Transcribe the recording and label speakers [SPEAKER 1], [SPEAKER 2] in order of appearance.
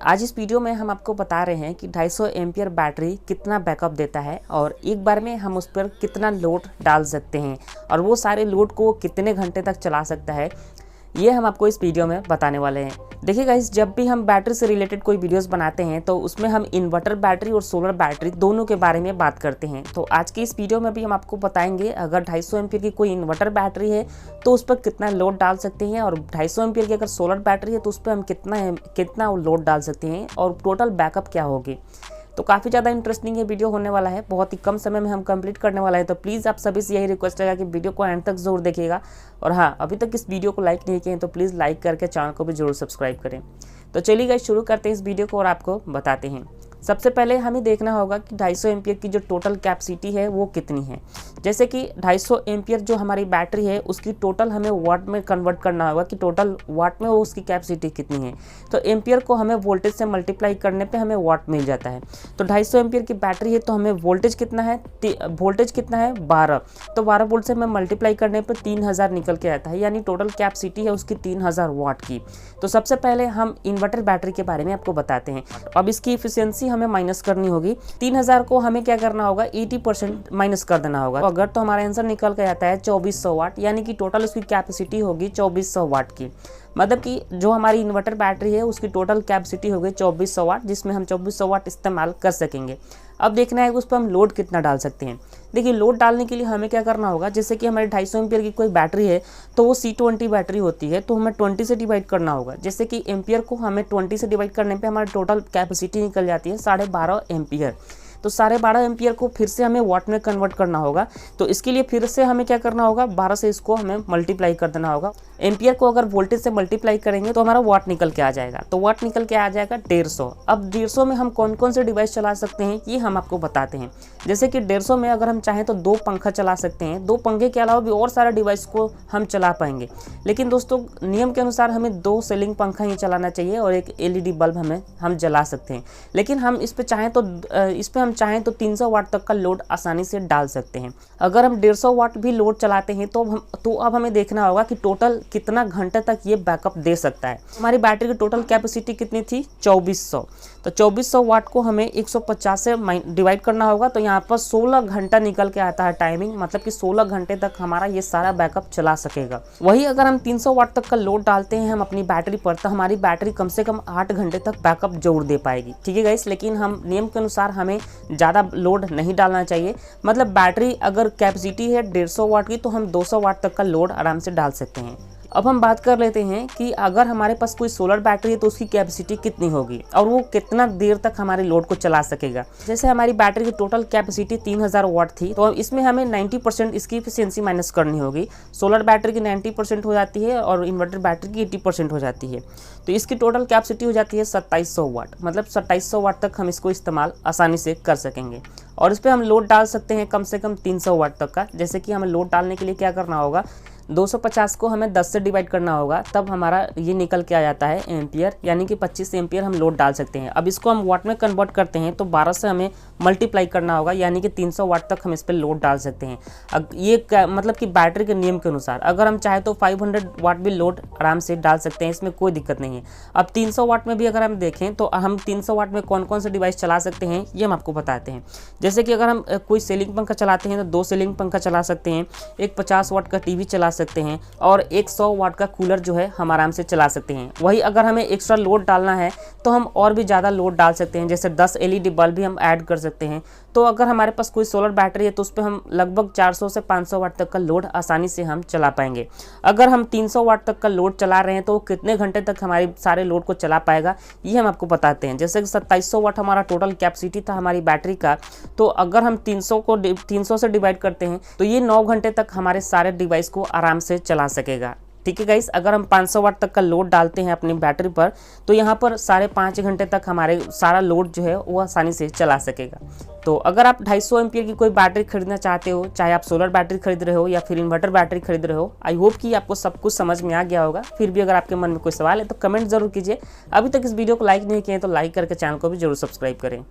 [SPEAKER 1] आज इस वीडियो में हम आपको बता रहे हैं कि 250 एम्पियर बैटरी कितना बैकअप देता है और एक बार में हम उस पर कितना लोड डाल सकते हैं और वो सारे लोड को कितने घंटे तक चला सकता है, ये हम आपको इस वीडियो में बताने वाले हैं। देखिए गाइस, जब भी हम बैटरी से रिलेटेड कोई वीडियोस बनाते हैं तो उसमें हम इन्वर्टर बैटरी और सोलर बैटरी दोनों के बारे में बात करते हैं। तो आज की इस वीडियो में भी हम आपको बताएंगे अगर 250 एम्पियर की कोई इन्वर्टर बैटरी है तो उस पर कितना लोड डाल सकते हैं और 250 एम्पियर की अगर सोलर बैटरी है तो उस पर हम कितना लोड डाल सकते हैं और टोटल बैकअप क्या होगी। तो काफ़ी ज़्यादा इंटरेस्टिंग ये वीडियो होने वाला है, बहुत ही कम समय में हम कंप्लीट करने वाला है। तो प्लीज़ आप सभी से यही रिक्वेस्ट रहेगा कि वीडियो को एंड तक जरूर देखिएगा और हाँ, अभी तक इस वीडियो को लाइक नहीं किए तो प्लीज़ लाइक करके चैनल को भी जरूर सब्सक्राइब करें। तो चलिए गाइस, शुरू करते हैं इस वीडियो को और आपको बताते हैं। सबसे पहले हमें देखना होगा कि 250 एम्पियर की जो टोटल कैपेसिटी है वो कितनी है। जैसे कि 250 एम्पियर जो हमारी बैटरी है उसकी टोटल हमें वाट में कन्वर्ट करना होगा कि टोटल वाट में वो उसकी कैपेसिटी कितनी है। तो एम्पियर को हमें वोल्टेज से मल्टीप्लाई करने पे हमें वाट मिल जाता है। तो 250 एम्पियर की बैटरी है तो हमें वोल्टेज कितना है 12। तो 12 वोल्ट से हमें मल्टीप्लाई करने पर 3000 निकल के आता है, यानी टोटल कैपेसिटी है उसकी 3000 वाट की। तो सबसे पहले हम इन्वर्टर बैटरी के बारे में आपको बताते हैं। अब इसकी इफिशियंसी हमें माइनस करनी होगी। 3000 को हमें क्या करना होगा 80% माइनस कर देना होगा। अगर तो हमारा आंसर निकल के आता है 2400 वाट, यानी कि टोटल उसकी कैपेसिटी होगी 2400 वाट की। मतलब कि जो हमारी इन्वर्टर बैटरी है उसकी टोटल कैपेसिटी होगी 2400 वाट, जिसमें हम 2400 वाट इस्तेमाल कर सकेंगे। अब देखना है कि उस पर हम लोड कितना डाल सकते हैं। देखिए, लोड डालने के लिए हमें क्या करना होगा, जैसे कि हमारी 250 एम्पियर की कोई बैटरी है तो वो C20 बैटरी होती है, तो हमें 20 से डिवाइड करना होगा। जैसे कि एम्पियर को हमें 20 से डिवाइड करने पे हमारी टोटल कैपेसिटी निकल जाती है 12.5 एम्पियर। तो 12.5 एम्पियर को फिर से हमें वाट में कन्वर्ट करना होगा। तो इसके लिए फिर से हमें क्या करना होगा, 12 से इसको हमें मल्टीप्लाई कर देना होगा। एम्पियर को अगर वोल्टेज से मल्टीप्लाई करेंगे तो हमारा वाट निकल के आ जाएगा। तो वाट निकल के आ जाएगा 150। अब 150 में हम कौन कौन से डिवाइस चला सकते हैं ये हम आपको बताते हैं। जैसे कि 150 में अगर हम चाहें तो 2 पंखा चला सकते हैं। 2 पंखे के अलावा भी और सारे डिवाइस को हम चला पाएंगे। लेकिन दोस्तों, नियम के अनुसार हमें 2 सीलिंग पंखा ही चलाना चाहिए और एक LED बल्ब हम जला सकते हैं। लेकिन हम इस पे हम चाहें तो 300 वाट तक का लोड आसानी से डाल सकते हैं। अगर हम 150 वाट भी लोड चलाते हैं तो अब हमें देखना होगा कि टोटल कितना घंटे तक ये बैकअप दे सकता है। हमारी बैटरी की टोटल कैपेसिटी कितनी थी 2400। तो 2400 वाट को हमें 150 से डिवाइड करना होगा। तो यहाँ पर 16 घंटा निकल के आता है टाइमिंग, मतलब कि 16 घंटे तक हमारा ये सारा बैकअप चला सकेगा। वही अगर हम 300 वाट तक का लोड डालते हैं हम अपनी बैटरी पर, तो हमारी बैटरी कम से कम 8 घंटे तक बैकअप जरूर दे पाएगी। ठीक है गाइस, लेकिन हम नियम के अनुसार हमें ज़्यादा लोड नहीं डालना चाहिए। मतलब बैटरी अगर कैपेसिटी है 150 वाट की तो हम 200 वाट तक का लोड आराम से डाल सकते हैं। अब हम बात कर लेते हैं कि अगर हमारे पास कोई सोलर बैटरी है तो उसकी कैपेसिटी कितनी होगी और वो कितना देर तक हमारे लोड को चला सकेगा। जैसे हमारी बैटरी की टोटल कैपेसिटी 3000 वाट थी, तो इसमें हमें 90% इसकी एफिशिएंसी माइनस करनी होगी। सोलर बैटरी की 90% हो जाती है और इन्वर्टर बैटरी की 80% हो जाती है। तो इसकी टोटल कैपेसिटी हो जाती है 2700 वाट। मतलब 2700 वाट तक हम इसको इस्तेमाल आसानी से कर सकेंगे और इस पर हम लोड डाल सकते हैं कम से कम 300 वाट तक का। जैसे कि हमें लोड डालने के लिए क्या करना होगा, 250 को हमें 10 से डिवाइड करना होगा, तब हमारा ये निकल के आ जाता है एम्पियर, यानी कि 25 एम्पियर हम लोड डाल सकते हैं। अब इसको हम वाट में कन्वर्ट करते हैं तो 12 से हमें मल्टीप्लाई करना होगा, यानी कि 300 वाट तक हम इस पर लोड डाल सकते हैं। अब ये मतलब कि बैटरी के नियम के अनुसार अगर हम चाहे तो 500 वाट भी लोड आराम से डाल सकते हैं, इसमें कोई दिक्कत नहीं है। अब 300 वाट में भी अगर हम देखें तो हम 300 वाट में कौन कौन से डिवाइस चला सकते हैं ये हम आपको बताते हैं। जैसे कि अगर हम कोई सीलिंग पंखा चलाते हैं तो 2 सीलिंग पंखा चला सकते हैं, एक 50 वाट का टीवी चला सकते हैं और एक 100 वाट का कूलर जो है हम आराम से चला सकते हैं। वही अगर हमें एक्स्ट्रा लोड डालना है तो हम और भी ज़्यादा लोड डाल सकते हैं, जैसे 10 LED बल्ब भी हम ऐड कर सकते हैं। तो अगर हमारे पास कोई सोलर बैटरी है तो उस पर हम लगभग 400 से 500 वाट तक का लोड आसानी से हम चला पाएंगे। अगर हम 300 वाट तक का लोड चला रहे हैं तो कितने घंटे तक हमारे सारे लोड को चला पाएगा ये हम आपको बताते हैं। जैसे कि 2700 वाट हमारा टोटल कैपेसिटी था हमारी बैटरी का, तो अगर हम 300 से डिवाइड करते हैं तो ये 9 घंटे तक हमारे सारे डिवाइस को आराम से चला सकेगा। ठीक है गाइस, अगर हम 500 वाट तक का लोड डालते हैं अपनी बैटरी पर तो यहाँ पर 5.5 घंटे तक हमारे सारा लोड जो है वो आसानी से चला सकेगा। तो अगर आप 250 एम्पियर की कोई बैटरी खरीदना चाहते हो, चाहे आप सोलर बैटरी खरीद रहे हो या फिर इन्वर्टर बैटरी खरीद रहे हो, आई होप कि आपको सब कुछ समझ में आ गया होगा। फिर भी अगर आपके मन में कोई सवाल है तो कमेंट जरूर कीजिए। अभी तक इस वीडियो को लाइक नहीं किए तो लाइक करके चैनल को भी जरूर सब्सक्राइब करें।